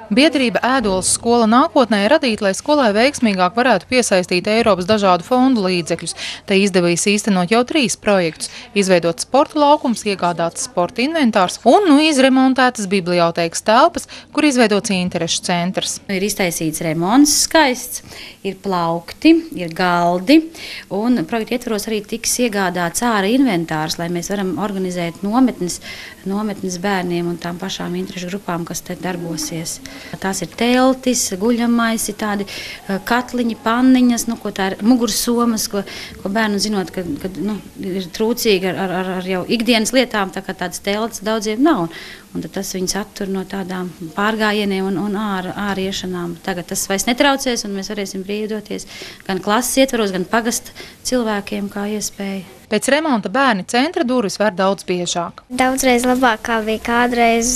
Biedrība Ēdoles skola nākotnē ir radīta, lai skolai veiksmīgāk varētu piesaistīt Eiropas dažādu fondu līdzekļus. Te izdevīs īstenot jau 3 projektus – izveidot sporta laukums, iegādāts sporta inventārs un izremontētas bibliotēkas telpas, kur izveidots interešu centrs. Ir iztaisīts remonts skaists, ir plaukti, ir galdi un projekta ietvaros arī tiks iegādāts ārā inventārs, lai mēs varam organizēt nometnes bērniem un tām pašām interešu grupām, kas te darbosies. Tās ir teltis, guļamaisi, tādi katliņi, panniņas, ko tā ir mugursomas, ko bērnu zinot, ka ir trūcīgi ar jau ikdienas lietām, tā kā tādas teltis daudziem nav. Un tad tas viņus attur no tādām pārgājieniem un āriešanām. Tagad tas vairs netraucēs un mēs varēsim brīvdoties gan klases ietvaros, gan pagasta cilvēkiem kā iespēja. Pēc remonta bērni centra durvis var daudz biežāk. Daudzreiz labāk kā bija kādreiz.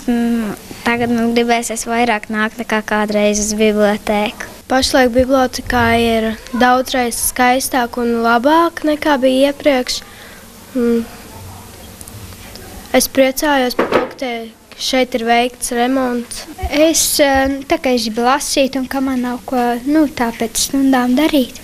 Tagad man gribēsies vairāk nākt nekā kādreiz uz bibliotēku. Pašlaik bibliotekā ir daudzreiz skaistāk un labāk nekā bija iepriekš. Es priecājos par to, ka šeit ir veikts remonts. Es gribu lasīt, un ka man nav ko tā pēc stundām darīt.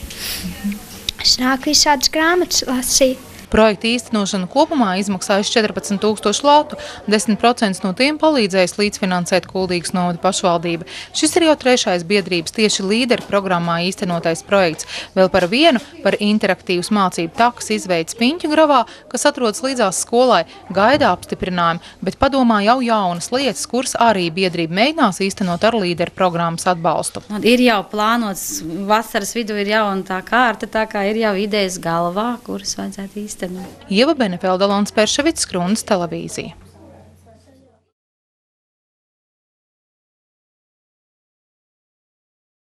Es nāku visādas grāmatas lasīt. Projekta īstenošana kopumā izmaksājas 14 000 latu, 10% no tiem palīdzēs līdzfinansēt Kuldīgas novada pašvaldība. Šis ir jau 3. biedrības tieši līderu programmā īstenotais projekts. Vēl par vienu, par interaktīvas mācību takas izveids Piņķu gravā, kas atrodas līdzās skolai, gaida apstiprinājumu, bet padomā jau jaunas lietas, kuras arī biedrība mēģinās īstenot ar līderu programmas atbalstu. Ir jau plānots, vasaras vidū ir jauna tā kārta, tā kā ir jau idejas galvā, kuras vajadzētu īstenot. Ieva Benefelda, Lons Perševits, Skrunas televīzija.